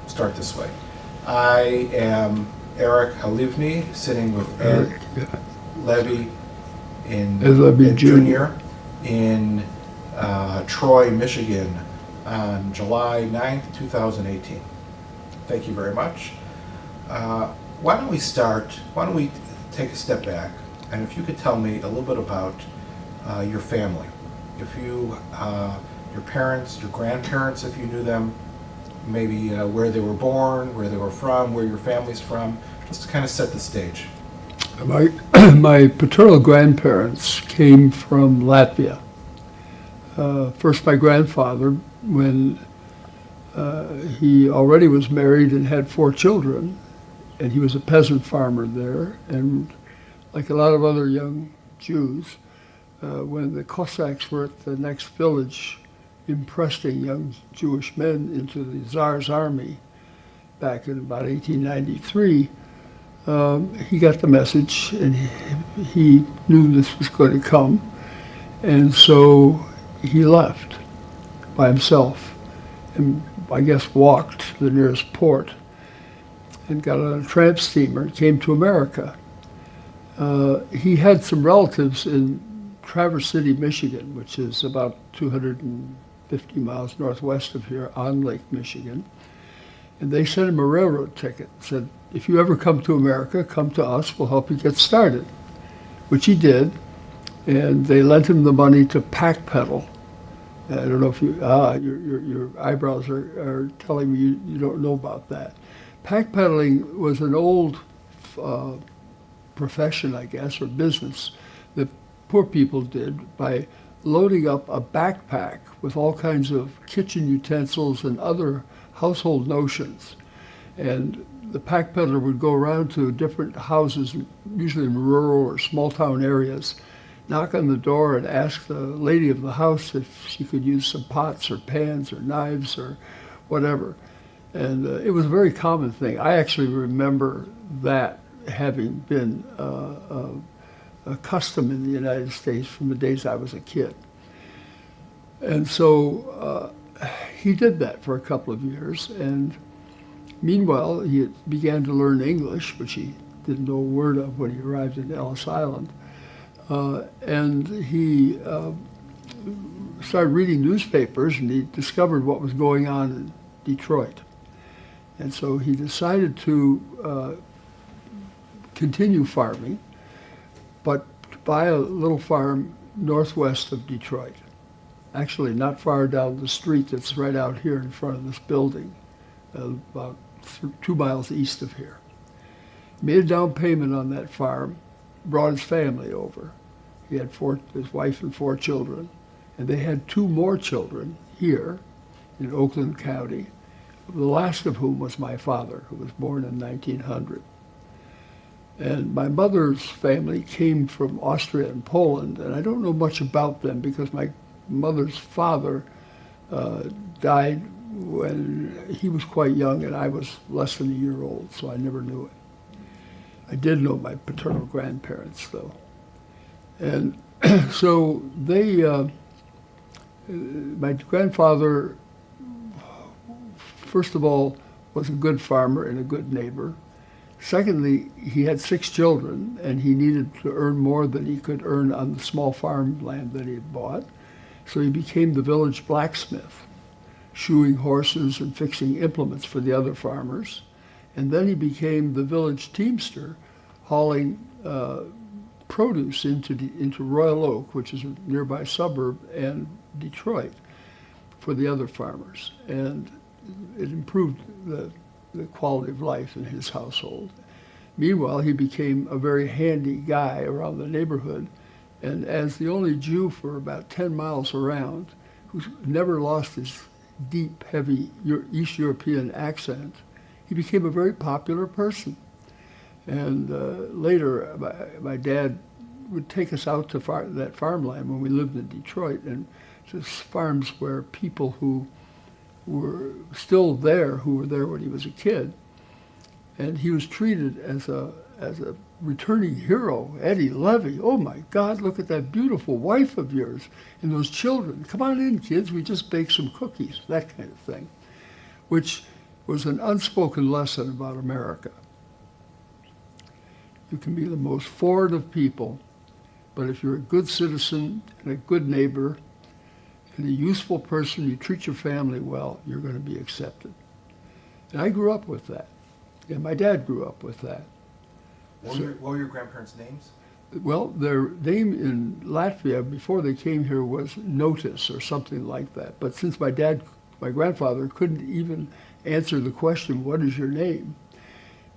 Start this way. I am Eric Halivni, sitting with Ed Levy Jr. in Troy, Michigan on July 9th, 2018. Thank you very much. Why don't we take a step back, and if you could tell me a little bit about your family. If you, your parents, your grandparents, if you knew them, maybe where they were born, where they were from, where your family's from, just to kind of set the stage. My paternal grandparents came from Latvia. First, my grandfather, when he already was married and had 4 children, and he was a peasant farmer there, and like a lot of other young Jews, when the Cossacks were at the next village impressing young Jewish men into the Tsar's army back in about 1893, he got the message, and he knew this was going to come, and so he left by himself, and I guess walked to the nearest port and got on a tramp steamer and came to America. He had some relatives in Traverse City, Michigan, which is about 250 miles northwest of here on Lake Michigan. And they sent him a railroad ticket, said, if you ever come to America, come to us, we'll help you get started, which he did. And they lent him the money to pack pedal. I don't know if you, your eyebrows are telling me you don't know about that. Pack pedaling was an old profession, I guess, or business that poor people did by loading up a backpack with all kinds of kitchen utensils and other household notions. And the pack peddler would go around to different houses, usually in rural or small town areas, knock on the door and ask the lady of the house if she could use some pots or pans or knives or whatever. And it was a very common thing. I actually remember that having been a custom in the United States from the days I was a kid. And so he did that for a couple of years, and meanwhile he began to learn English, which he didn't know a word of when he arrived in Ellis Island. And he started reading newspapers, and he discovered what was going on in Detroit. And so he decided to continue farming, but to buy a little farm northwest of Detroit. Actually, not far down the street that's right out here in front of this building, about 2 miles east of here. Made a down payment on that farm, brought his family over. He had his wife and 4 children, and they had 2 more children here in Oakland County, the last of whom was my father, who was born in 1900. And my mother's family came from Austria and Poland, and I don't know much about them because my mother's father died when he was quite young and I was less than a year old, so I never knew it. I did know my paternal grandparents, though. And so they, my grandfather, first of all, was a good farmer and a good neighbor. Secondly, he had 6 children, and he needed to earn more than he could earn on the small farmland that he had bought. So he became the village blacksmith, shoeing horses and fixing implements for the other farmers. And then he became the village teamster, hauling produce into Royal Oak, which is a nearby suburb, and Detroit for the other farmers. And it improved the quality of life in his household. Meanwhile, he became a very handy guy around the neighborhood, and as the only Jew for about 10 miles around, who never lost his deep, heavy East European accent, he became a very popular person. And later, my dad would take us out to that farmland when we lived in Detroit, and just farms where people who were still there, who were there when he was a kid, and he was treated as a returning hero. Eddie Levy, oh my God, look at that beautiful wife of yours and those children. Come on in, kids, we just baked some cookies, that kind of thing. which was an unspoken lesson about America. You can be the most foreign of people, but if you're a good citizen and a good neighbor and a useful person, you treat your family well, you're going to be accepted. And I grew up with that. And my dad grew up with that. What were your grandparents' names? Well, their name in Latvia before they came here was Notice or something like that. But since my grandfather couldn't even answer the question, what is your name?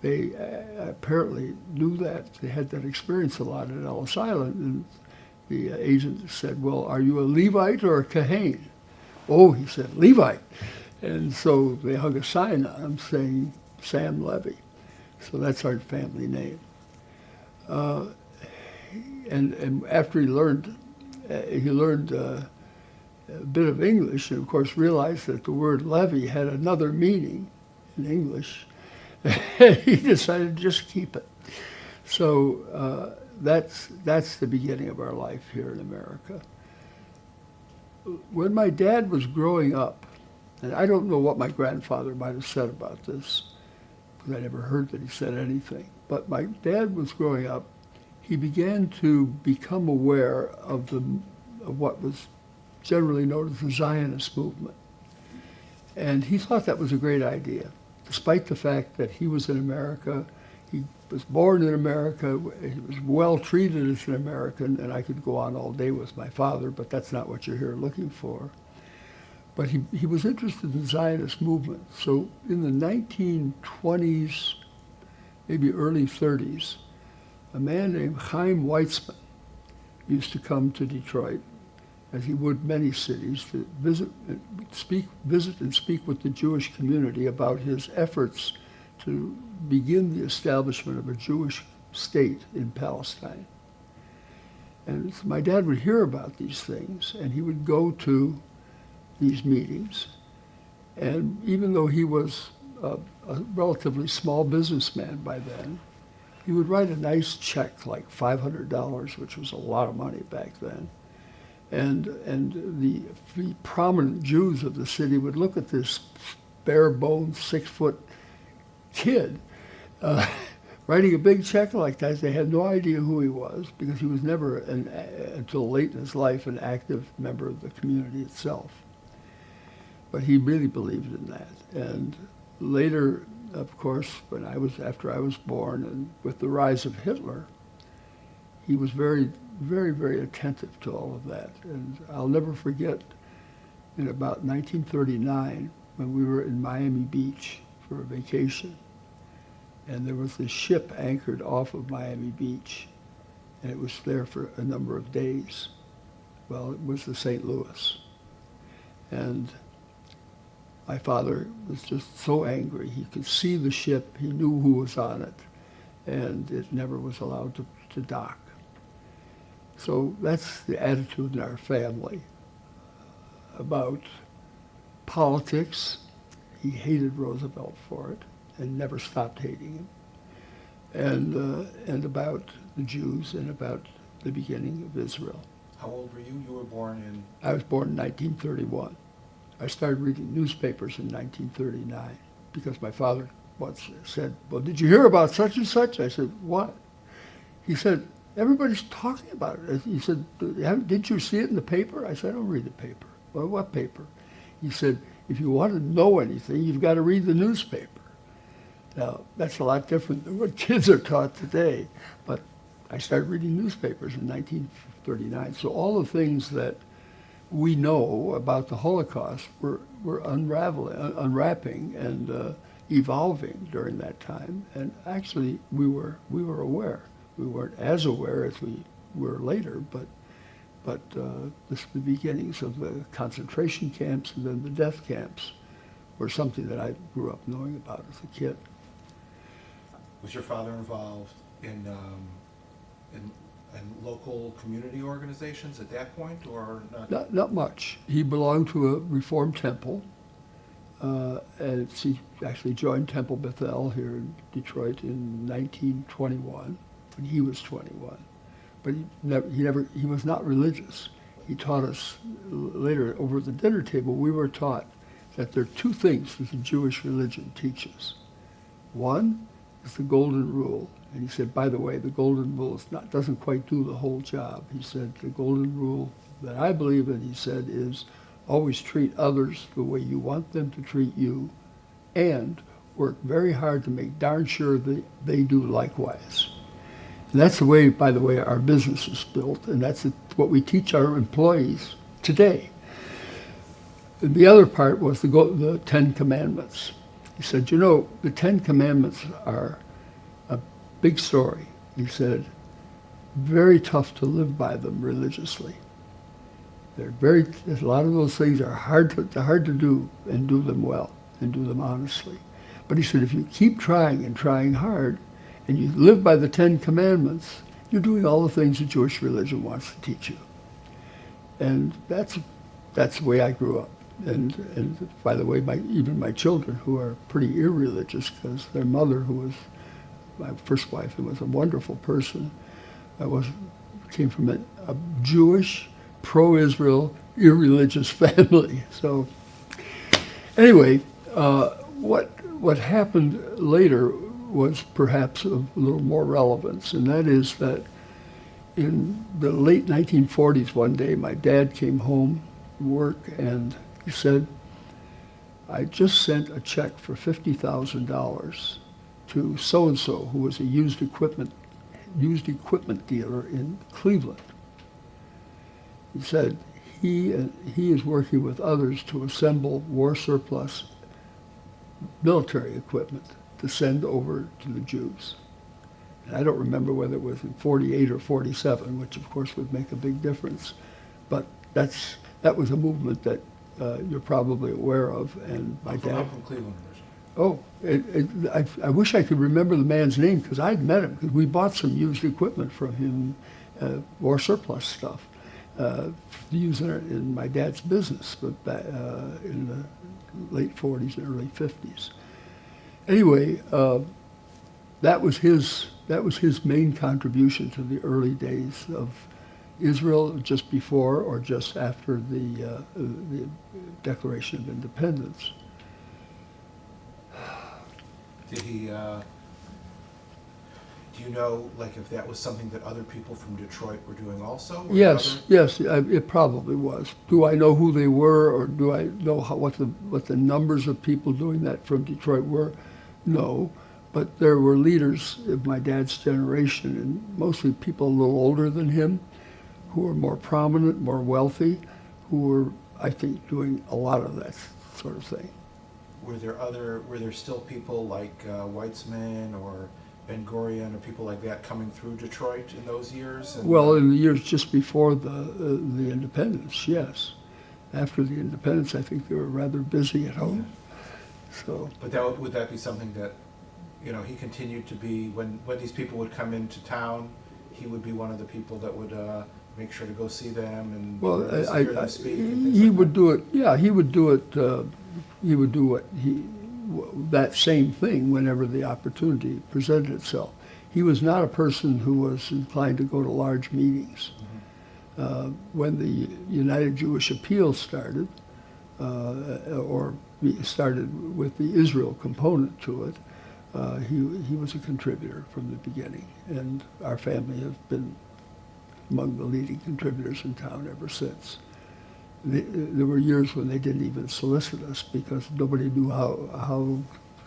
They apparently knew that. They had that experience a lot at Ellis Island. And the agent said, well, are you a Levite or a Kahane? Oh, he said, Levite. And so they hung a sign on him saying, Sam Levy. So that's our family name. And after he learned a bit of English, and of course realized that the word Levy had another meaning in English, he decided to just keep it. So that's the beginning of our life here in America. When my dad was growing up, and I don't know what my grandfather might have said about this, because I never heard that he said anything, but my dad was growing up, he began to become aware of what was generally known as the Zionist movement. And he thought that was a great idea, despite the fact that he was in America, he was born in America, he was well treated as an American, and I could go on all day with my father, but that's not what you're here looking for. But he was interested in the Zionist movement. So in the 1920s, maybe early 30s, a man named Chaim Weitzman used to come to Detroit, as he would many cities, to visit and speak with the Jewish community about his efforts to begin the establishment of a Jewish state in Palestine. And my dad would hear about these things, and he would go to these meetings. And even though he was a relatively small businessman by then, he would write a nice check, like $500, which was a lot of money back then. And the prominent Jews of the city would look at this bare-bones, 6-foot kid writing a big check like that. They had no idea who he was, because he was never, until late in his life, an active member of the community itself. But he really believed in that. And later, of course, after I was born, and with the rise of Hitler, he was very, very, very attentive to all of that. And I'll never forget, in about 1939, when we were in Miami Beach for a vacation, and there was this ship anchored off of Miami Beach, and it was there for a number of days. Well, it was the St. Louis. And my father was just so angry. He could see the ship, he knew who was on it, and it never was allowed to dock. So that's the attitude in our family about politics. He hated Roosevelt for it and never stopped hating him, and about the Jews and about the beginning of Israel. How old were you? You were born in? I was born in 1931. I started reading newspapers in 1939 because my father once said, well, did you hear about such and such? I said, what? He said, everybody's talking about it. He said, didn't you see it in the paper? I said, I don't read the paper. Well, what paper? He said, if you want to know anything, you've got to read the newspaper. Now, that's a lot different than what kids are taught today, but I started reading newspapers in 1939. So all the things that we know about the Holocaust were unwrapping and evolving during that time. And actually, we were aware. We weren't as aware as we were later, but the beginnings of the concentration camps and then the death camps were something that I grew up knowing about as a kid. Was your father involved in local community organizations at that point, or not? Not much. He belonged to a Reformed temple, and he actually joined Temple Bethel here in Detroit in 1921, when he was 21. But he was not religious. He taught us later over the dinner table. We were taught that there are two things that the Jewish religion teaches. One is the golden rule. And he said, by the way, the golden rule doesn't quite do the whole job. He said, the golden rule that I believe in, he said, is always treat others the way you want them to treat you, and work very hard to make darn sure that they do likewise. And that's the way, by the way, our business is built, and that's what we teach our employees today. And the other part was the Ten Commandments. He said, you know, the Ten Commandments are a big story. He said, very tough to live by them religiously. A lot of those things are hard to do and do them well and do them honestly. But he said, if you keep trying and trying hard and you live by the Ten Commandments, you're doing all the things the Jewish religion wants to teach you. And that's the way I grew up. And by the way, even my children, who are pretty irreligious, because their mother, who was my first wife and was a wonderful person, came from a Jewish, pro-Israel, irreligious family. So anyway, what happened later was perhaps of a little more relevance, and that is that in the late 1940s, one day, my dad came home from work and he said, I just sent a check for $50,000 to so-and-so, who was a used equipment dealer in Cleveland. He said he is working with others to assemble war surplus military equipment to send over to the Jews. And I don't remember whether it was in 48 or 47, which of course would make a big difference. But that was a movement that you're probably aware of. And my dad. I'm from Cleveland. Oh, I wish I could remember the man's name, because I'd met him, because we bought some used equipment from him, war surplus stuff, using it in my dad's business, but in the late 40s and early 50s. Anyway, that was his main contribution to the early days of Israel, just before or just after the Declaration of Independence. Did he, do you know, like, if that was something that other people from Detroit were doing also? Yes, it probably was. Do I know who they were, or do I know what the numbers of people doing that from Detroit were? No, but there were leaders of my dad's generation, and mostly people a little older than him, who were more prominent, more wealthy, who were, I think, doing a lot of that sort of thing. Were there still people like Weitzman or Ben Gurion or people like that coming through Detroit in those years? And, well, in the years just before the independence, yes. After the independence, I think they were rather busy at home. So. But would that be something that, you know, he continued to be, when these people would come into town, he would be one of the people that would make sure to go see them and hear them speak? He would do it. Yeah, he would do it. He would do that same thing whenever the opportunity presented itself. He was not a person who was inclined to go to large meetings. Mm-hmm. When the United Jewish Appeal started, or started with the Israel component to it, he was a contributor from the beginning, and our family has been among the leading contributors in town ever since. There were years when they didn't even solicit us because nobody knew how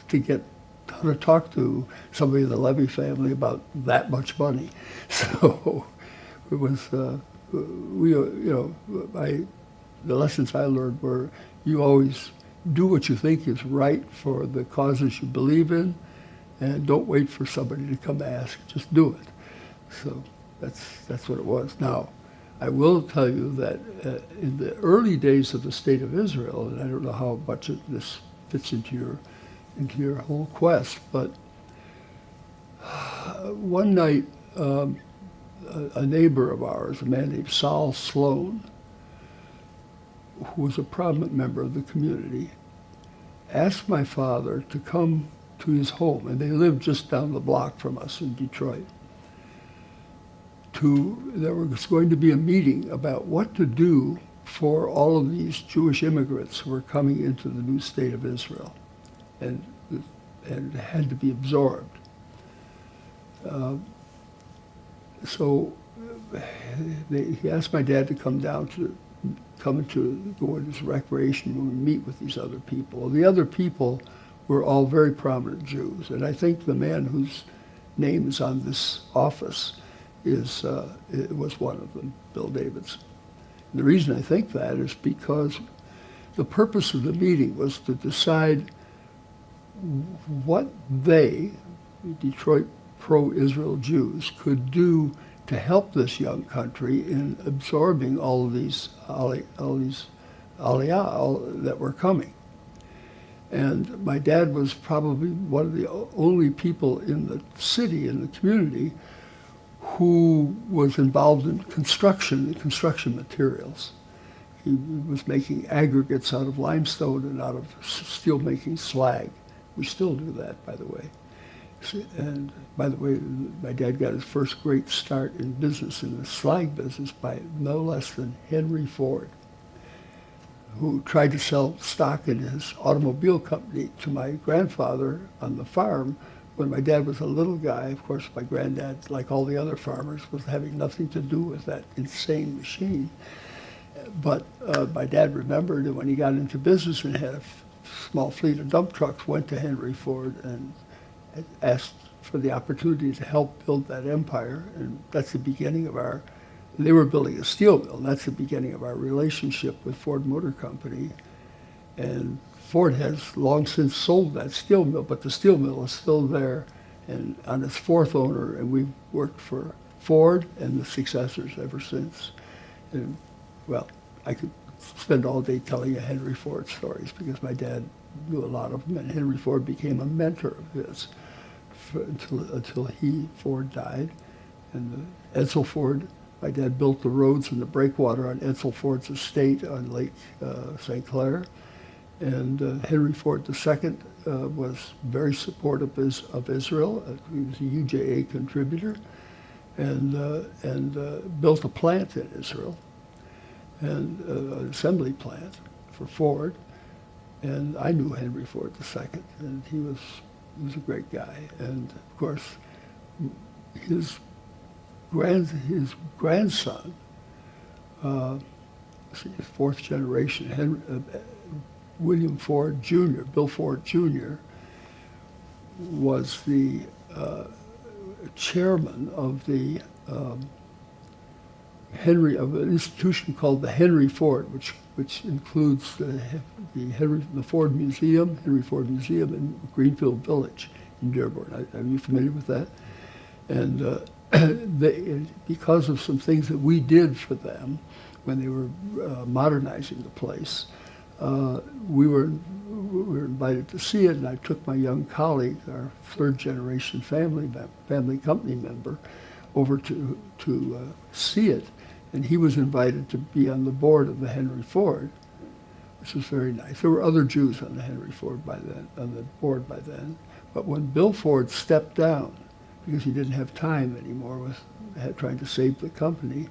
to talk to somebody in the Levy family about that much money. So it was, the lessons I learned were, you always do what you think is right for the causes you believe in, and don't wait for somebody to come ask, just do it. So that's what it was. Now, I will tell you that in the early days of the State of Israel, and I don't know how much this fits into your whole quest, but one night a neighbor of ours, a man named Saul Sloan, who was a prominent member of the community, asked my father to come to his home, and they lived just down the block from us in Detroit. There was going to be a meeting about what to do for all of these Jewish immigrants who were coming into the new state of Israel and had to be absorbed. So he asked my dad to come down to go into his recreation room and meet with these other people. The other people were all very prominent Jews, and I think the man whose name is on this office was one of them, Bill Davidson. And the reason I think that is because the purpose of the meeting was to decide what they, Detroit pro-Israel Jews, could do to help this young country in absorbing all of these aliyah that were coming. And my dad was probably one of the only people in the city, in the community, who was involved in construction materials. He was making aggregates out of limestone and out of steel making slag. We still do that, by the way. And by the way, my dad got his first great start in business, in the slag business, by no less than Henry Ford, who tried to sell stock in his automobile company to my grandfather on the farm when my dad was a little guy. Of course, my granddad, like all the other farmers, was having nothing to do with that insane machine. But my dad remembered that when he got into business and had a small fleet of dump trucks, went to Henry Ford and asked for the opportunity to help build that empire. And that's the beginning of they were building a steel mill, and that's the beginning of our relationship with Ford Motor Company. And Ford has long since sold that steel mill, but the steel mill is still there and on its fourth owner, and we've worked for Ford and the successors ever since. And, well, I could spend all day telling you Henry Ford stories because my dad knew a lot of them, and Henry Ford became a mentor of his until Ford died. And Edsel Ford, my dad built the roads and the breakwater on Edsel Ford's estate on Lake St. Clair. And Henry Ford II was very supportive of Israel. He was a UJA contributor and built a plant in Israel, and an assembly plant for Ford. And I knew Henry Ford II, and he was a great guy. And of course, his grandson, fourth generation, William Ford Jr., Bill Ford Jr., was the chairman of the of an institution called the Henry Ford, which includes the Ford Museum, Henry Ford Museum in Greenfield Village in Dearborn. Are you familiar with that? And because of some things that we did for them when they were modernizing the place, we were invited to see it, and I took my young colleague, our third generation family company member, over to see it, and he was invited to be on the board of the Henry Ford, which was very nice. There were other Jews on the Henry Ford on the board by then, but when Bill Ford stepped down because he didn't have time anymore trying to save the company,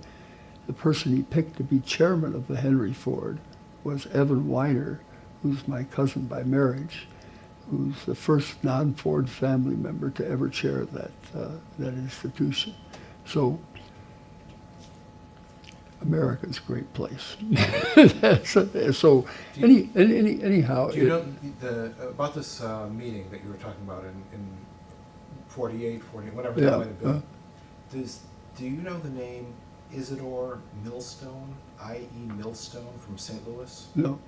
the person he picked to be chairman of the Henry Ford was Evan Weiner, who's my cousin by marriage, who's the first non-Ford family member to ever chair that institution. So America's a great place. So anyhow. Do you know about this meeting that you were talking about in 48, whatever that might have been? Do you know the name Isidore Millstone, I.E. Millstone from St. Louis? No.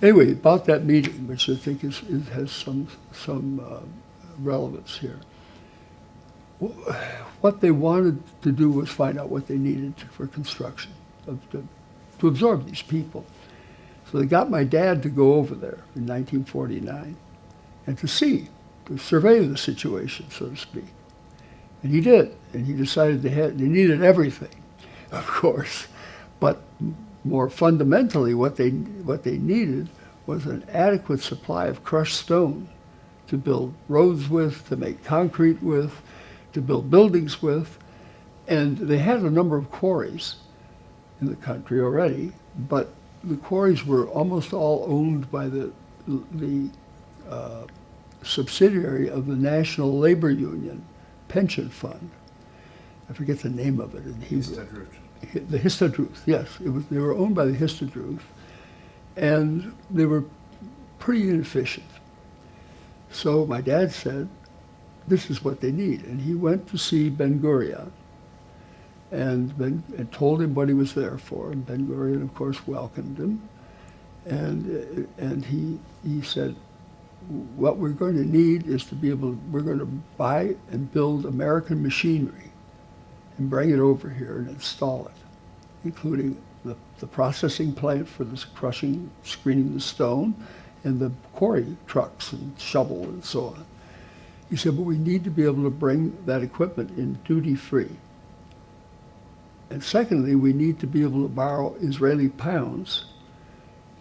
Anyway, about that meeting, which I think has some relevance here. What they wanted to do was find out what they needed for construction, to absorb these people. So they got my dad to go over there in 1949 and to survey the situation, so to speak. And he did, and he decided they needed everything, of course. But more fundamentally, what they needed was an adequate supply of crushed stone to build roads with, to make concrete with, to build buildings with. And they had a number of quarries. in the country already, but the quarries were almost all owned by the subsidiary of the National Labor Union Pension Fund. I forget the name of it in Hebrew. The Histadrut, yes. They were owned by the Histadrut, and they were pretty inefficient. So my dad said, this is what they need. And he went to see Ben-Gurion and told him what he was there for. And Ben-Gurion, of course, welcomed him. And he said, what we're going to need is to be able, we're going to buy and build American machinery and bring it over here and install it, including the processing plant for this crushing, screening the stone, and the quarry trucks and shovel and so on. He said, but we need to be able to bring that equipment in duty-free. And secondly, we need to be able to borrow Israeli pounds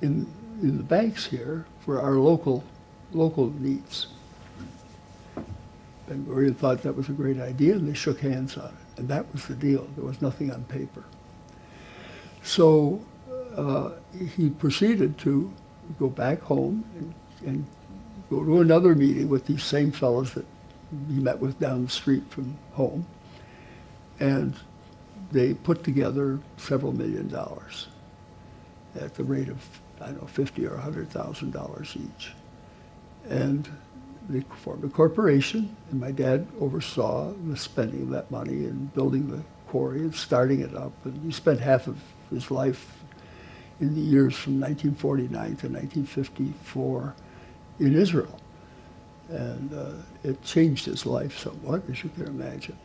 in the banks here for our local needs. Ben-Gurion thought that was a great idea, and they shook hands on it. And that was the deal. There was nothing on paper. So he proceeded to go back home and go to another meeting with these same fellows that he met with down the street from home. And they put together several $1 million at the rate of, I don't know, $50,000 or $100,000 each. And they formed a corporation, and my dad oversaw the spending of that money and building the quarry and starting it up. And he spent half of his life in the years from 1949 to 1954 in Israel. And it changed his life somewhat, as you can imagine.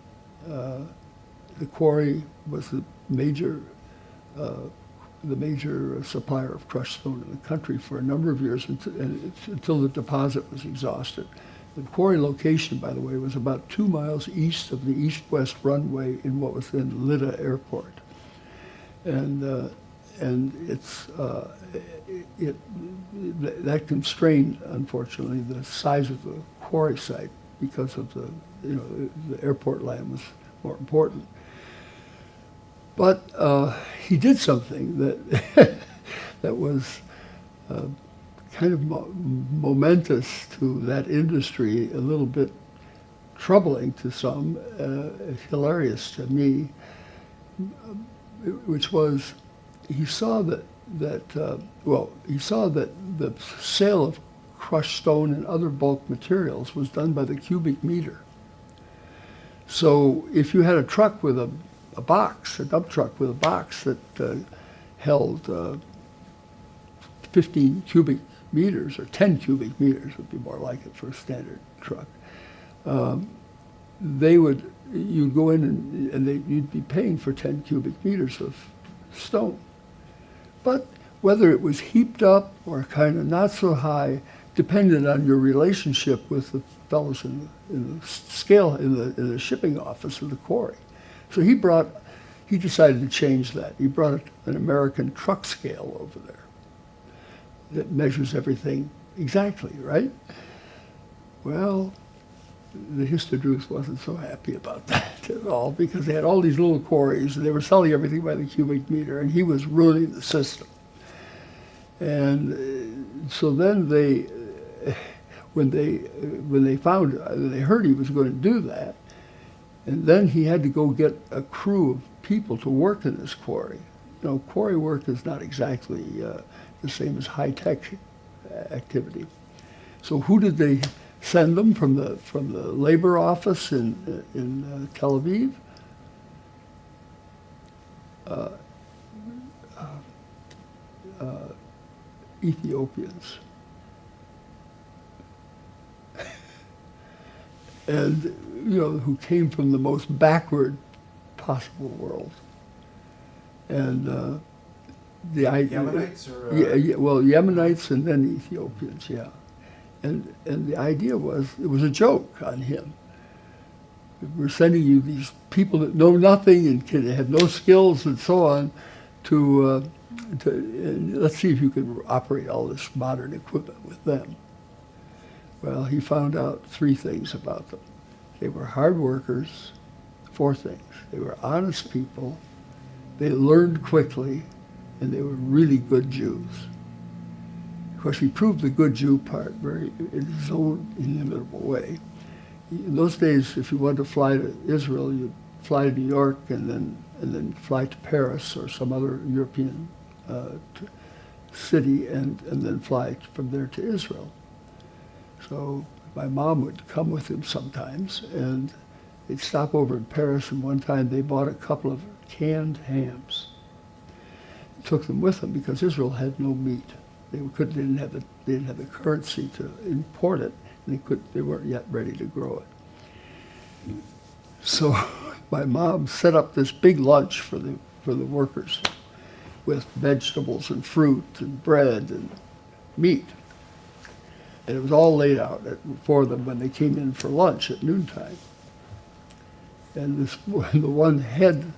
The quarry was the major supplier of crushed stone in the country for a number of years until the deposit was exhausted. The quarry location, by the way, was about 2 miles east of the east-west runway in what was then Lydda Airport. And that constrained, unfortunately, the size of the quarry site because of the airport land was more important. But he did something that that was kind of momentous to that industry, a little bit troubling to some, hilarious to me, which was he saw that the sale of crushed stone and other bulk materials was done by the cubic meter. So if you had a truck with a dump truck with a box that held 15 cubic meters, or 10 cubic meters would be more like it for a standard truck, you'd go in and you'd be paying for 10 cubic meters of stone. But whether it was heaped up or kind of not so high depended on your relationship with the fellows in the shipping office of the quarry. So he decided to change that. He brought an American truck scale over there that measures everything exactly, right? Well, the Histadrut wasn't so happy about that at all, because they had all these little quarries and they were selling everything by the cubic meter, and he was ruining the system. And so then when they heard he was going to do that, and then he had to go get a crew of people to work in this quarry. You know, quarry work is not exactly the same as high-tech activity. So who did they send them from the labor office in Tel Aviv? Ethiopians. And, who came from the most backward possible world. And the idea, Yemenites or Yemenites and then Ethiopians, yeah. And the idea was, it was a joke on him. We're sending you these people that know nothing and have no skills and so on to let's see if you can operate all this modern equipment with them. Well, he found out 3 things about them. They were hard workers, 4 things. They were honest people, they learned quickly, and they were really good Jews. Of course, he proved the good Jew part very in his own inimitable way. In those days, if you wanted to fly to Israel, you'd fly to New York and then fly to Paris or some other European city and then fly from there to Israel. So my mom would come with him sometimes, and they'd stop over in Paris, and one time they bought a couple of canned hams. Took them with them because Israel had no meat. They didn't have the currency to import it, and they weren't yet ready to grow it. So my mom set up this big lunch for the workers with vegetables and fruit and bread and meat. And it was all laid out for them when they came in for lunch at noontime. And the one head,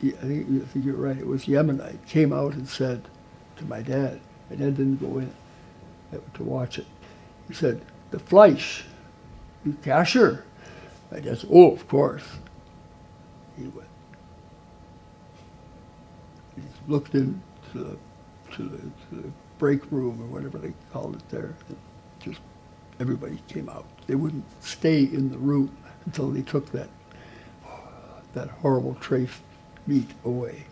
I think you're right, it was Yemenite, came out and said to my dad didn't go in to watch it. He said, "The Fleisch, you kasher?" My dad said, "Oh, of course." He went. He looked into the break room or whatever they called it there. And just everybody came out. They wouldn't stay in the room until they took that horrible treif meat away.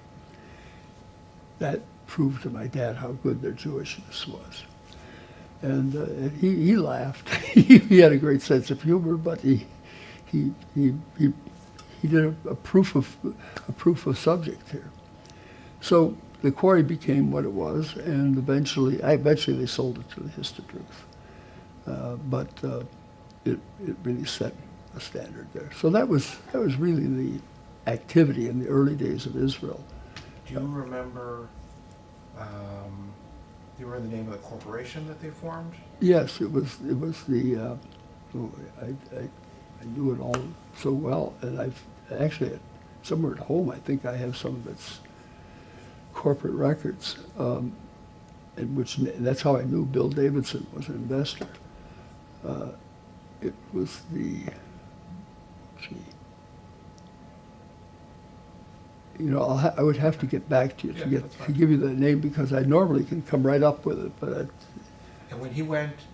That proved to my dad how good their Jewishness was. And he laughed. He had a great sense of humor, but he did a proof of subject here. So the quarry became what it was, and eventually they sold it to the Histadrut. But it really set a standard there. So that was really the activity in the early days of Israel. Do you remember? Do you remember the name of the corporation that they formed? Yes, it was the. I knew it all so well, and I've actually somewhere at home. I think I have some of its corporate records, in which that's how I knew Bill Davidson was an investor. It was the. I would have to get back to you to give you the name, because I normally can come right up with it, but. And when he went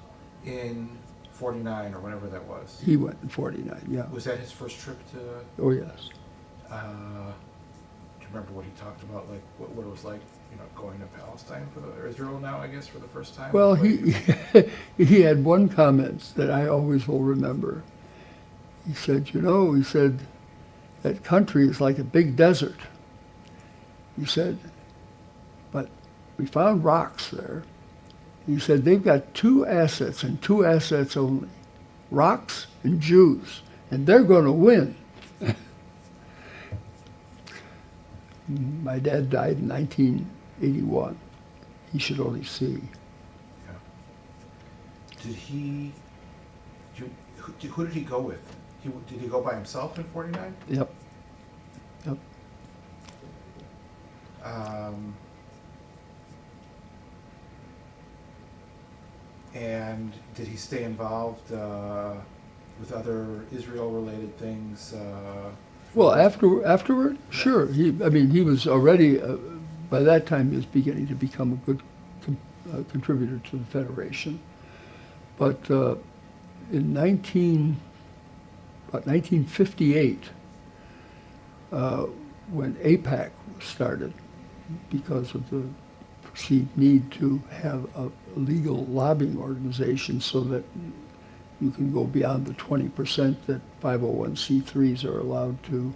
in '49 or whenever that was. He went in '49. Yeah. Was that his first trip to? Oh yes. Do you remember what he talked about, like what it was like, going to Palestine or Israel now, I guess, for the first time? Well, he had one comment that I always will remember. He said, that country is like a big desert. He said, but we found rocks there. He said, they've got two assets and two assets only, rocks and Jews, and they're going to win. My dad died in 1981. He should only see. Yeah. Who did he go with? Did he go by himself in '49? Yep. And did he stay involved with other Israel-related things? Well, afterward, sure. He was already, by that time, he was beginning to become a good contributor to the Federation. But in 1958, when AIPAC was started, because of the perceived need to have a legal lobbying organization so that you can go beyond the 20% that 501c3s are allowed to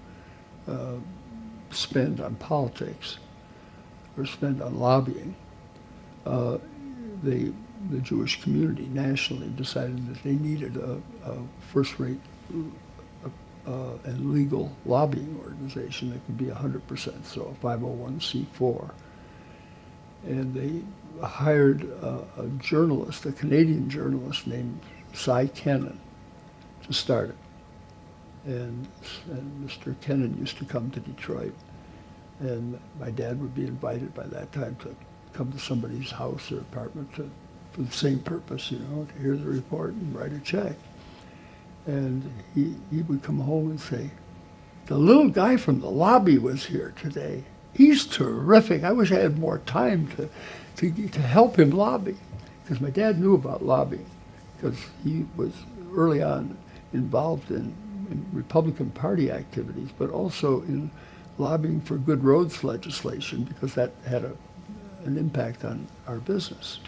spend on politics or spend on lobbying. The Jewish community nationally decided that they needed a first-rate and legal lobbying organization that could be 100%, so a 501c4. And they hired a journalist, a Canadian journalist named Cy Kennan, to start it. And Mr. Kennan used to come to Detroit, and my dad would be invited by that time to come to somebody's house or apartment for the same purpose, to hear the report and write a check. And he would come home and say, the little guy from the lobby was here today. he's terrific. I wish I had more time to help him lobby, because my dad knew about lobbying, because he was early on involved in Republican Party activities, but also in lobbying for good roads legislation, because that had an impact on our business.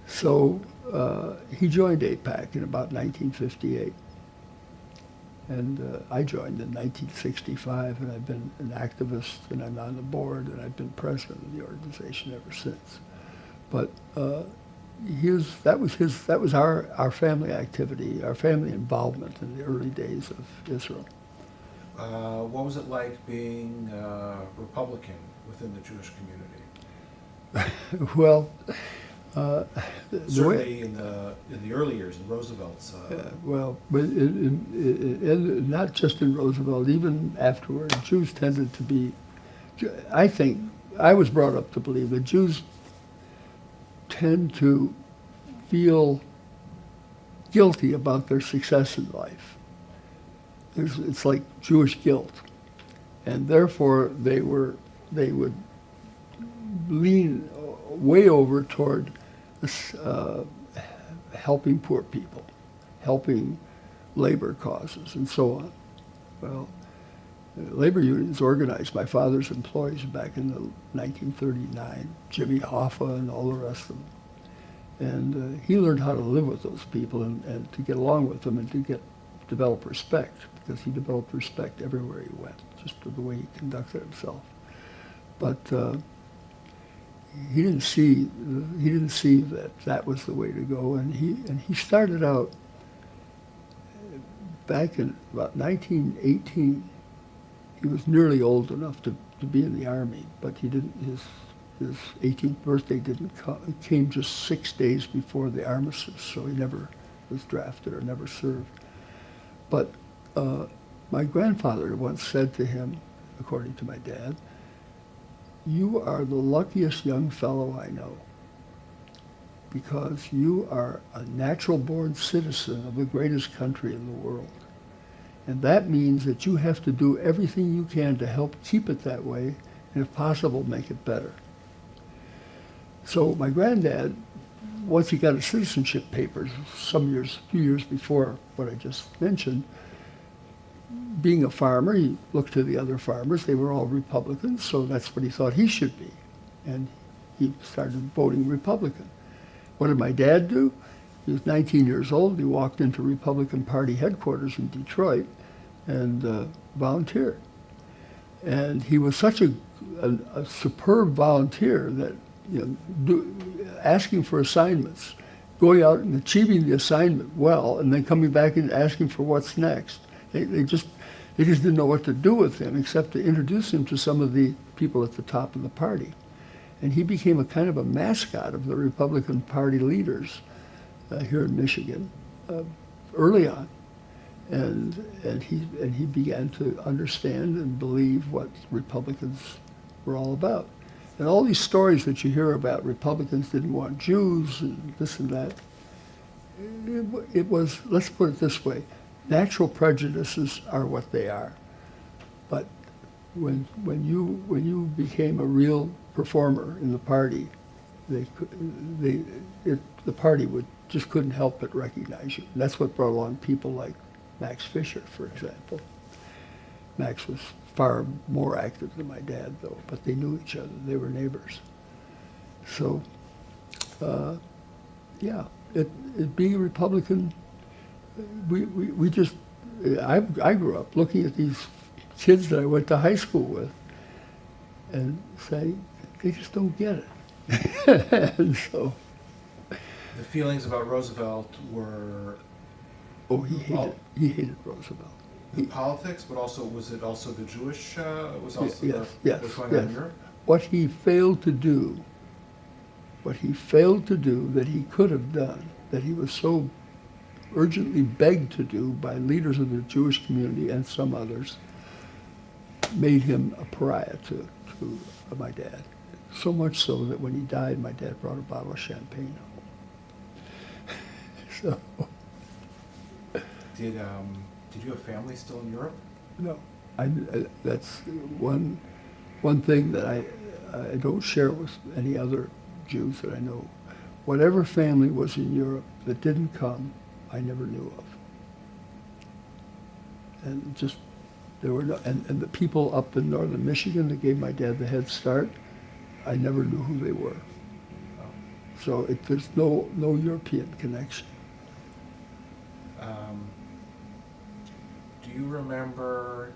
So he joined AIPAC in about 1958. And I joined in 1965, and I've been an activist, and I'm on the board, and I've been president of the organization ever since. But that was our family activity, our family involvement in the early days of Israel. What was it like being Republican within the Jewish community? Well, certainly in the early years, in Roosevelt's. Well, but not just in Roosevelt, even afterward, Jews tended to be. I think I was brought up to believe that Jews tend to feel guilty about their success in life. It's like Jewish guilt, and therefore they would lean way over toward helping poor people, helping labor causes, and so on. Well, labor unions organized my father's employees back in 1939, Jimmy Hoffa and all the rest of them. And he learned how to live with those people and to get along with them and to develop respect, because he developed respect everywhere he went, just the way he conducted himself. But he didn't see that was the way to go, and he started out back in about 1918. He was nearly old enough to be in the Army, but he didn't. His 18th birthday didn't come. It came just 6 days before the armistice, so he never was drafted or never served. But my grandfather once said to him, according to my dad, "You are the luckiest young fellow I know, because you are a natural-born citizen of the greatest country in the world. And that means that you have to do everything you can to help keep it that way, and if possible, make it better." So my granddad, once he got his citizenship papers, a few years before what I just mentioned, being a farmer, he looked to the other farmers. They were all Republicans, so that's what he thought he should be. And he started voting Republican. What did my dad do? He was 19 years old. He walked into Republican Party headquarters in Detroit and volunteered. And he was such a superb volunteer that, asking for assignments, going out and achieving the assignment well, and then coming back and asking for what's next. They just didn't know what to do with him except to introduce him to some of the people at the top of the party. And he became a kind of a mascot of the Republican Party leaders here in Michigan early on. And he began to understand and believe what Republicans were all about. And all these stories that you hear about Republicans didn't want Jews and this and that, it was, let's put it this way, natural prejudices are what they are. But when you became a real performer in the party, the party just couldn't help but recognize you. And that's what brought along people like Max Fisher, for example. Max was far more active than my dad, though, but they knew each other. They were neighbors. So, being a Republican, we just, I grew up looking at these kids that I went to high school with and saying, they just don't get it. And so. The feelings about Roosevelt were... Oh, he hated Roosevelt. The politics, but also, was it also the Jewish, was also yes, what's going on in Europe? What he failed to do that he could have done, that he was so urgently begged to do by leaders of the Jewish community and some others, made him a pariah to my dad. So much so that when he died, my dad brought a bottle of champagne home. So. Did you have family still in Europe? No, that's one one thing that I don't share with any other Jews that I know. Whatever family was in Europe that didn't come, I never knew of. And just, there were no, and the people up in northern Michigan that gave my dad the head start, I never knew who they were. So there's no European connection. Do you remember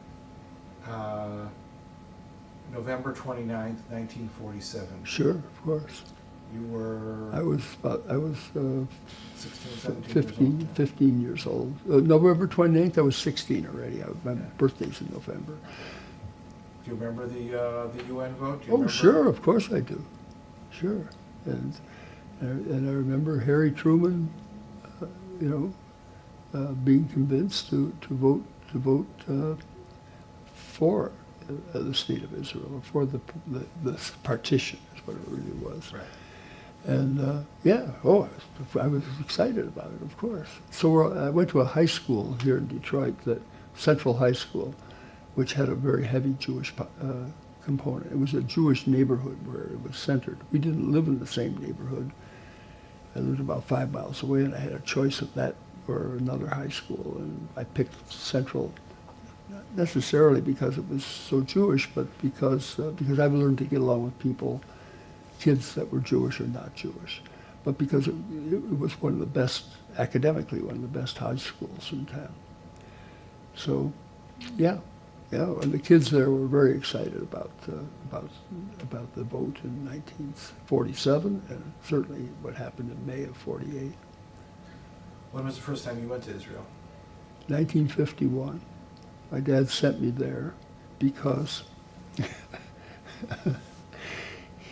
November 29th, 1947? Sure, of course. You were... I was 16, 15 years old. November 29th, I was 16 already. My birthday's in November. Do you remember the UN vote? Oh, sure, of course I do. Sure. And I remember Harry Truman, being convinced to vote for the state of Israel, or for the partition, is what it really was. Right. And I was excited about it, of course. So I went to a high school here in Detroit, Central High School, which had a very heavy Jewish component. It was a Jewish neighborhood where it was centered. We didn't live in the same neighborhood. I lived about 5 miles away, and I had a choice of that or another high school. And I picked Central, not necessarily because it was so Jewish, but because I've learned to get along with people, kids that were Jewish or not Jewish, but because it was one of the best, academically, one of the best high schools in town. So, yeah, and the kids there were very excited about the vote in 1947, and certainly what happened in May of '48. When was the first time you went to Israel? 1951. My dad sent me there because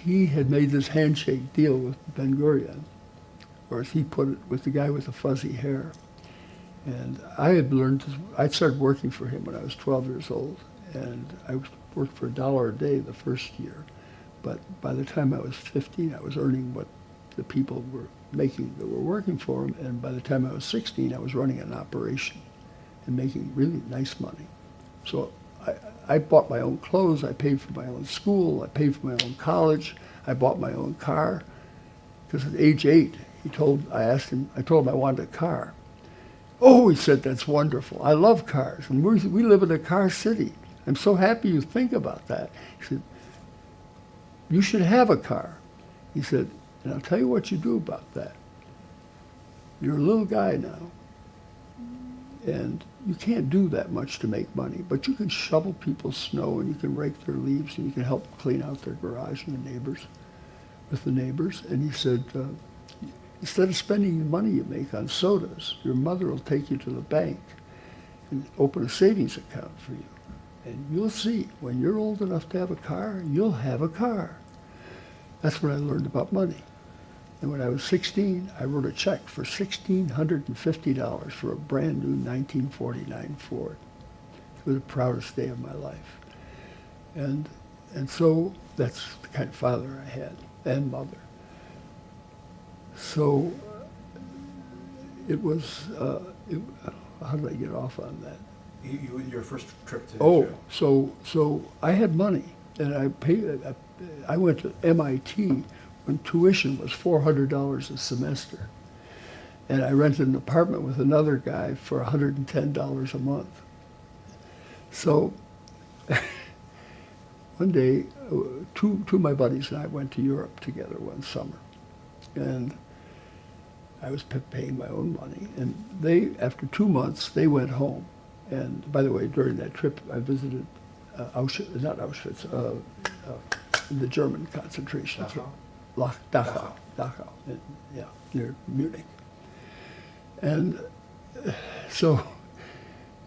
he had made this handshake deal with Ben-Gurion, or as he put it, with the guy with the fuzzy hair. And I started working for him when I was 12 years old, and I worked for $1 a day the first year. But by the time I was 15, I was earning what the people were making that were working for him, and by the time I was 16, I was running an operation and making really nice money. So I bought my own clothes, I paid for my own school, I paid for my own college, I bought my own car, because at age 8, I told him I wanted a car. Oh, he said, that's wonderful. I love cars, and we live in a car city. I'm so happy you think about that. He said, you should have a car. He said, and I'll tell you what you do about that. You're a little guy now, and you can't do that much to make money, but you can shovel people's snow, and you can rake their leaves, and you can help clean out their garage with the neighbors. And he said, instead of spending the money you make on sodas, your mother will take you to the bank and open a savings account for you. And you'll see, when you're old enough to have a car, you'll have a car. That's when I learned about money. And when I was 16, I wrote a check for $1,650 for a brand new 1949 Ford. It was the proudest day of my life. And so that's the kind of father I had, and mother. So it was, how did I get off on that? Your first trip to Israel. So I had money, and I went to MIT when tuition was $400 a semester. And I rented an apartment with another guy for $110 a month. So one day, two of my buddies and I went to Europe together one summer. And I was paying my own money. And after 2 months, they went home. And by the way, during that trip, I visited the German concentration camp. Dachau, near Munich. And so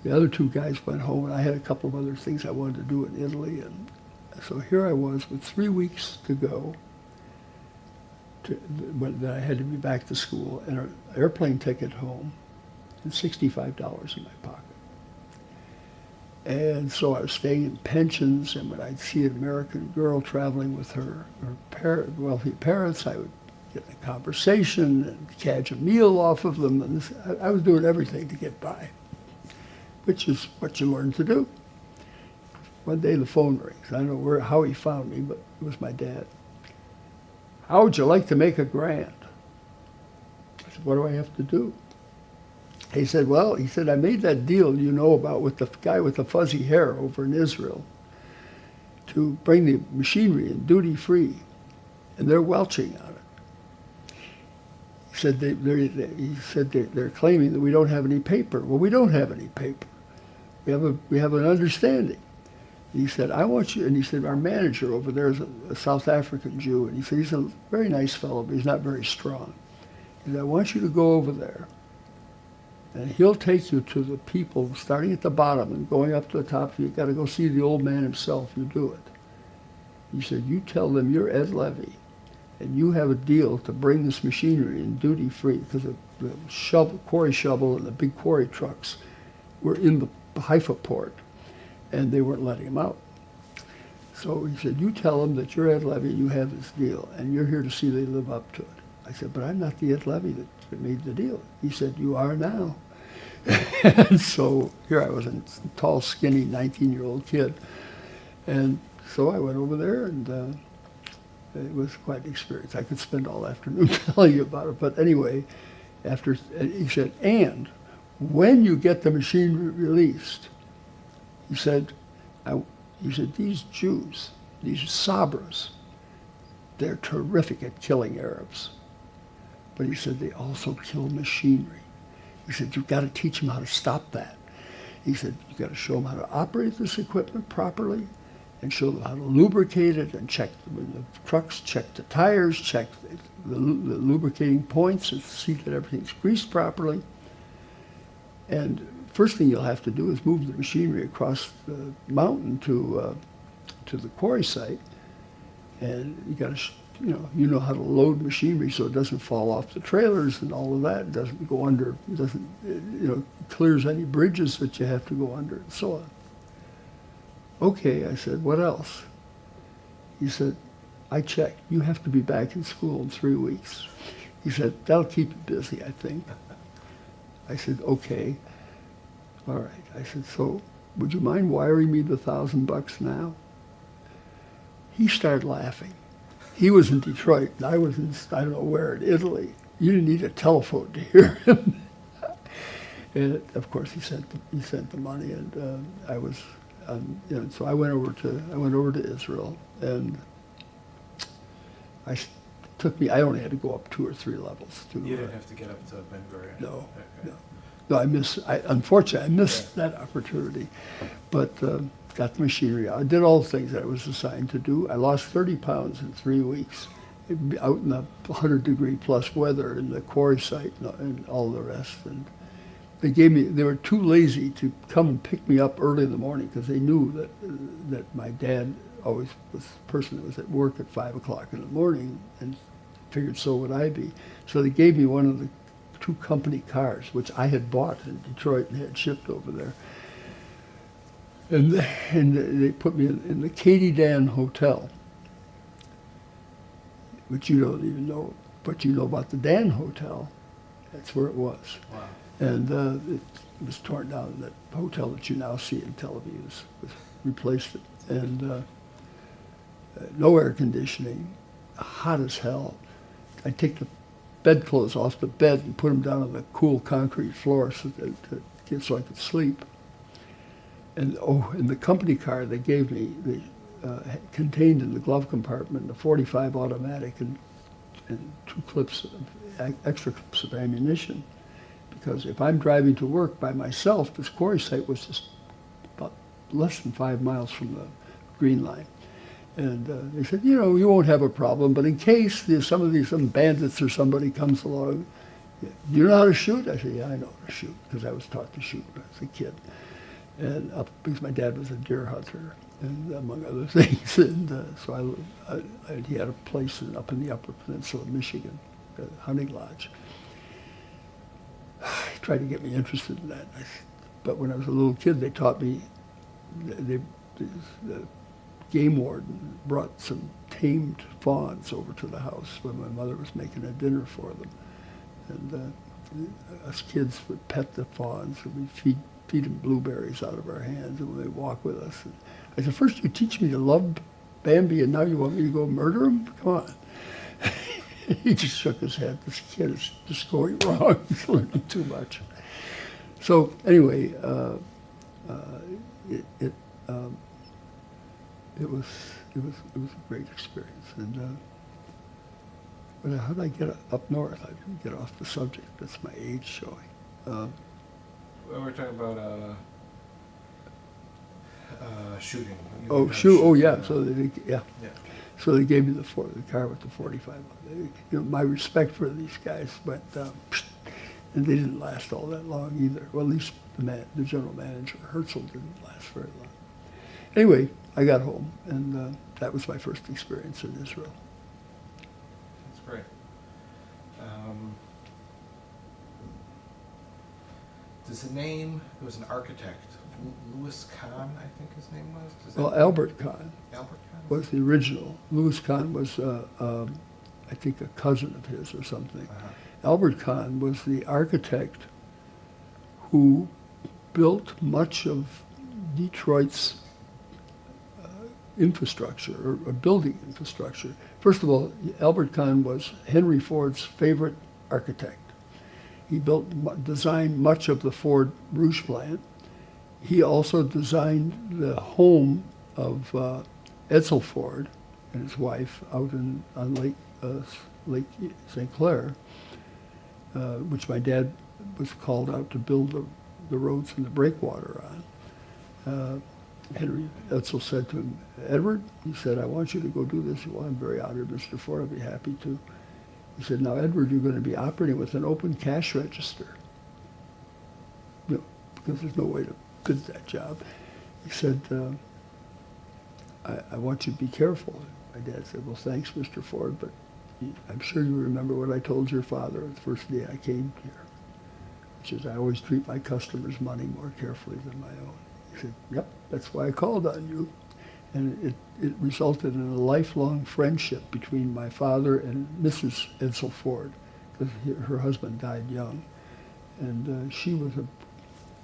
the other two guys went home, and I had a couple of other things I wanted to do in Italy. And so here I was with 3 weeks to go, when I had to be back to school, and an airplane ticket home, and $65 in my pocket. And so I was staying in pensions, and when I'd see an American girl traveling with her wealthy parents, I would get in a conversation and catch a meal off of them. And I was doing everything to get by, which is what you learn to do. One day the phone rings. I don't know how he found me, but it was my dad. How would you like to make $1,000? I said, what do I have to do? He said, well, I made that deal you know about with the guy with the fuzzy hair over in Israel to bring the machinery in duty-free, and they're welching on it. He said, they're claiming that we don't have any paper. Well, we don't have any paper. We have an understanding. He said, I want you, and he said, our manager over there is a South African Jew, and he said, he's a very nice fellow, but he's not very strong. He said, I want you to go over there, and he'll take you to the people, starting at the bottom and going up to the top. You've got to go see the old man himself. You do it. He said, you tell them you're Ed Levy, and you have a deal to bring this machinery in duty-free, because the quarry shovel and the big quarry trucks were in the Haifa port, and they weren't letting him out. So he said, you tell them that you're Ed Levy, you have this deal, and you're here to see they live up to it. I said, but I'm not the Ed Levy that made the deal. He said, you are now. And so here I was, a tall, skinny 19-year-old kid. And so I went over there, and it was quite an experience. I could spend all afternoon telling you about it. But anyway, he said, and when you get the machine released, he said, these Jews, these Sabras, they're terrific at killing Arabs. But he said, they also kill machinery. He said, you've got to teach them how to stop that. He said, you've got to show them how to operate this equipment properly, and show them how to lubricate it, and check the trucks, check the tires, check the lubricating points, and see that everything's greased properly. And first thing you'll have to do is move the machinery across the mountain to the quarry site, and you got to, you know how to load machinery so it doesn't fall off the trailers and all of that. It doesn't go under. It doesn't, clears any bridges that you have to go under, and so on. Okay, I said, what else? He said, I checked. You have to be back in school in 3 weeks. He said, that'll keep you busy, I think. I said, okay. All right. I said, so would you mind wiring me the $1,000 now? He started laughing. He was in Detroit, and I was in, I don't know where, in Italy. You didn't need a telephone to hear him. And of course, he sent the money, and I was, so I went over to Israel, and I only had to go up 2 or 3 levels. You didn't have to get up to Ben-Gurion. No, okay. no. Unfortunately, I missed that opportunity, but got the machinery out. I did all the things that I was assigned to do. I lost 30 pounds in 3 weeks, out in the 100-degree plus weather in the quarry site and all the rest. And they were too lazy to come and pick me up early in the morning, because they knew that my dad always was the person that was at work at 5 o'clock in the morning, and figured so would I be. So they gave me one of the 2 company cars, which I had bought in Detroit and had shipped over there. And they put me in the Katy Dan Hotel, which you don't even know, but you know about the Dan Hotel. That's where it was. Wow. And it was torn down. That hotel that you now see in Tel Aviv was replaced it. And no air conditioning, hot as hell. I'd take the bedclothes off the bed and put them down on the cool concrete floor so I could sleep. And in the company car they gave me, contained in the glove compartment, a .45 automatic and 2 clips of extra clips of ammunition. Because if I'm driving to work by myself, this quarry site was just about less than 5 miles from the green line. And they said, you won't have a problem, but in case some bandits or somebody comes along, do you know how to shoot? I said, yeah, I know how to shoot, because I was taught to shoot when I was a kid. And because my dad was a deer hunter, and among other things. And so he had a place up in the Upper Peninsula of Michigan, a hunting lodge. He tried to get me interested in that. But when I was a little kid, they taught me, the game warden brought some tamed fawns over to the house when my mother was making a dinner for them. And us kids would pet the fawns, and we'd feed them blueberries out of our hands when they walk with us. And I said, first you teach me to love Bambi, and now you want me to go murder him? Come on. He just shook his head. This kid is just going wrong. He's learning too much. So anyway, it was a great experience. And but how did I get up north? I didn't get off the subject. That's my age showing. Well, we're talking about shooting. Yeah. So yeah. So they gave me the car with the 45. My respect for these guys went, and they didn't last all that long either. Well, at least the general manager, Herzl, didn't last very long. Anyway, I got home, and that was my first experience in Israel. That's great. Does the name, there was an architect, Louis Kahn, I think his name was? Well, Albert Kahn. Albert Kahn? Was the original. Louis Kahn was, I think, a cousin of his or something. Albert Kahn was the architect who built much of Detroit's infrastructure, or building infrastructure. First of all, Albert Kahn was Henry Ford's favorite architect. He designed much of the Ford Rouge plant. He also designed the home of Edsel Ford and his wife out on Lake St. Clair, which my dad was called out to build the roads and the breakwater on. Henry Edsel said to him, Edward, he said, I want you to go do this. Well, I'm very honored, Mr. Ford, I'd be happy to. He said, now, Edward, you're going to be operating with an open cash register. Because there's no way to bid that job. He said, I want you to be careful. My dad said, well, thanks, Mr. Ford, but I'm sure you remember what I told your father the first day I came here, which is I always treat my customers' money more carefully than my own. He said, yep, that's why I called on you. And it resulted in a lifelong friendship between my father and Mrs. Edsel Ford, because her husband died young. And she was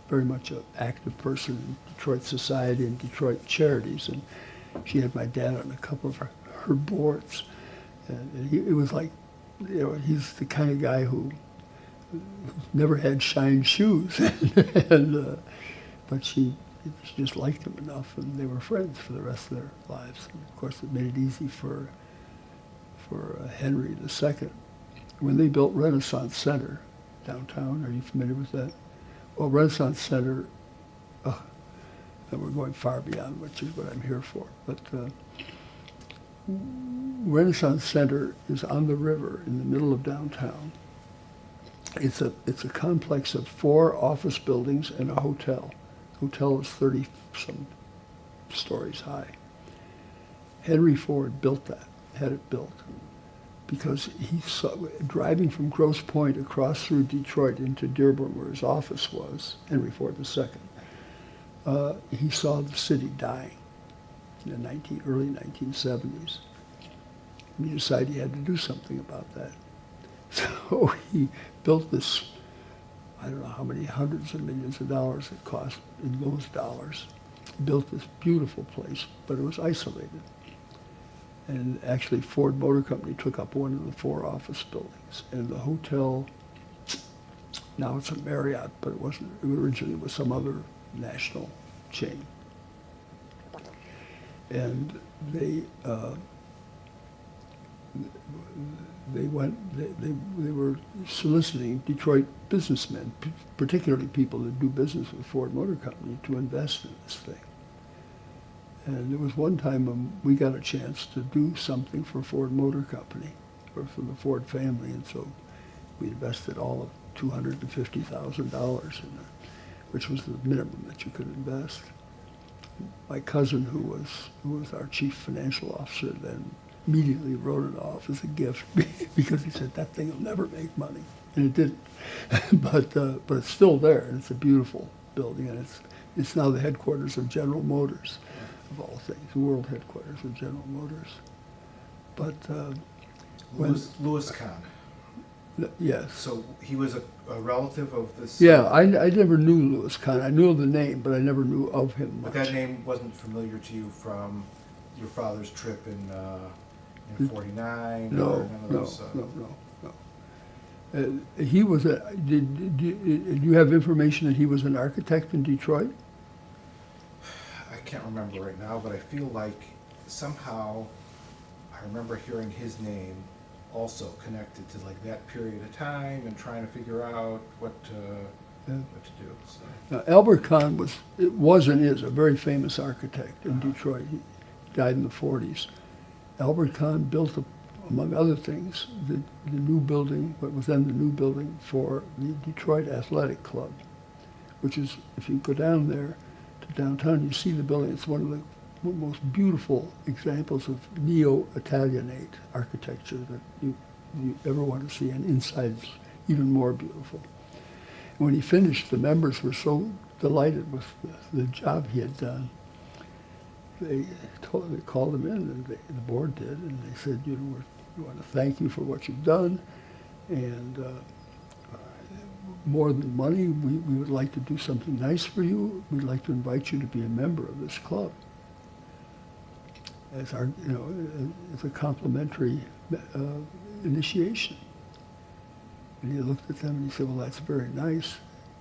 very much an active person in Detroit society and Detroit charities. And she had my dad on a couple of her boards. And it was like, he's the kind of guy who never had shined shoes. But she just liked him enough, and they were friends for the rest of their lives. And of course, it made it easy for Henry II. When they built Renaissance Center downtown, are you familiar with that? Well, Renaissance Center, and we're going far beyond which is what I'm here for, but Renaissance Center is on the river in the middle of downtown. It's a complex of 4 office buildings and a hotel. The hotel is 30-some stories high. Henry Ford built that, had it built, because he saw, driving from Grosse Pointe across through Detroit into Dearborn, where his office was, Henry Ford II, he saw the city dying in the early 1970s. He decided he had to do something about that. So he built this, I don't know how many hundreds of millions of dollars it cost in those dollars. He built this beautiful place, but it was isolated. And actually Ford Motor Company took up one of the 4 office buildings. And the hotel, now it's a Marriott, but it wasn't, it originally was some other national chain. And they were soliciting Detroit businessmen, particularly people that do business with Ford Motor Company, to invest in this thing. And there was one time when we got a chance to do something for Ford Motor Company, or for the Ford family, and so we invested all of $250,000 in it, which was the minimum that you could invest. My cousin, who was our chief financial officer then, immediately wrote it off as a gift because he said that thing will never make money, and it didn't. But it's still there, and it's a beautiful building, and it's now the headquarters of General Motors, of all things, the world headquarters of General Motors. But Louis Kahn. Yes. So he was a relative of this? Yeah, I never knew Louis Kahn. I knew the name, but I never knew of him much. But that name wasn't familiar to you from your father's trip in 49? No, or none of no, those, no. He was did you have information that he was an architect in Detroit? I can't remember right now, but I feel like somehow I remember hearing his name also connected to like that period of time and trying to figure out what to do. So. Now, Albert Kahn was and is a very famous architect in Detroit. He died in the 40s. Albert Kahn built, among other things, the new building, what was then the new building for the Detroit Athletic Club, which is, if you go down there to downtown, you see the building. It's one of the most beautiful examples of neo-Italianate architecture that you ever want to see, and inside's even more beautiful. And when he finished, the members were so delighted with the job he had done. They called him in, and the board did, and they said, we want to thank you for what you've done, and more than money, we would like to do something nice for you. We'd like to invite you to be a member of this club as as a complimentary initiation. And he looked at them and he said, well, that's very nice.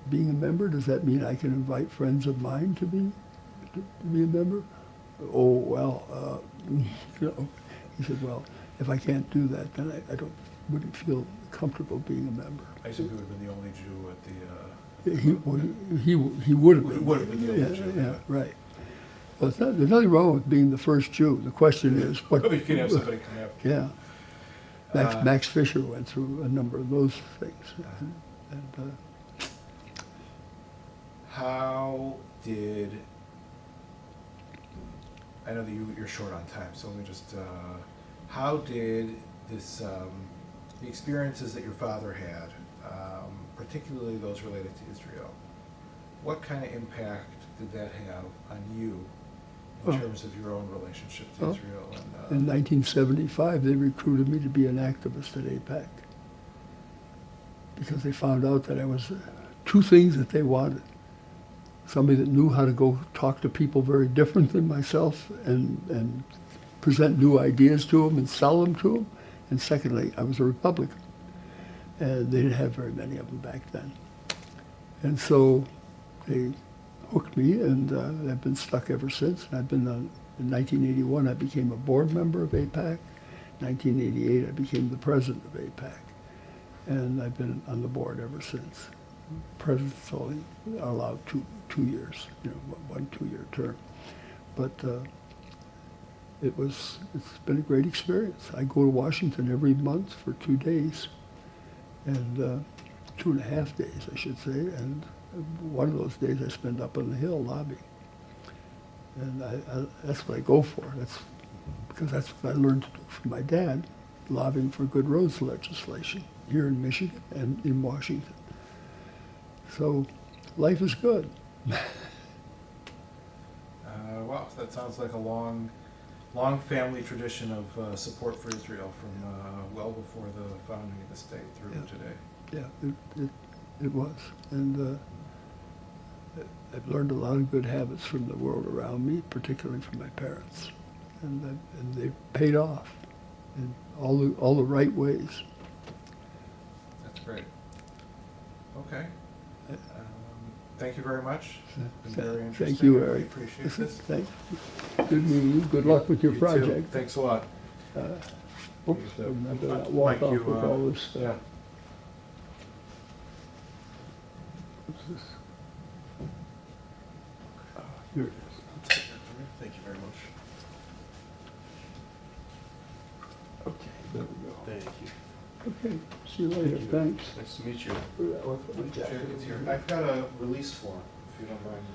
Being a member, does that mean I can invite friends of mine to be a member? Oh, well, he said, well, if I can't do that, then I wouldn't feel comfortable being a member. I assume he would have been the only Jew at the... He would have been. He would have been the only Jew. Yeah, right. Well, there's nothing wrong with being the first Jew. The question is what... You can have somebody come after. Yeah. Max Fisher went through a number of those things. How did... I know that you're short on time, so let me just... how did this... the experiences that your father had, particularly those related to Israel, what kind of impact did that have on you in terms of your own relationship to Israel? And, in 1975, they recruited me to be an activist at AIPAC because they found out that I was two things that they wanted. Somebody that knew how to go talk to people very different than myself and present new ideas to them and sell them to them. And secondly, I was a Republican. And they didn't have very many of them back then. And so they hooked me, and I've been stuck ever since. And I've been in 1981, I became a board member of AIPAC. 1988, I became the president of AIPAC. And I've been on the board ever since. Presidents only are allowed two years, 1 2-year term. But it's been a great experience. I go to Washington every month for 2 days, and 2.5 days, I should say, and one of those days I spend up on the Hill lobbying. And that's what I go for. Because that's what I learned to do from my dad, lobbying for good roads legislation here in Michigan and in Washington. So life is good. Wow, that sounds like a long family tradition of support for Israel from well before the founding of the state through today. Yeah, it was. And I've learned a lot of good habits from the world around me, particularly from my parents. And they've paid off in all the right ways. That's great. Okay. Thank you very much. It's been very interesting. Thank you, I really Aryeh. appreciate this. Thanks. Good meeting you. Good luck with your You project. too. Thanks a lot. Oops, I better walk off with all this stuff. Yeah. What's this? Here it is. Thank you very much. Okay, there we go. Thank you. Okay, see you later. Thanks. Nice to meet you. I'll put my jacket It's here. I've got a release form, if you don't mind.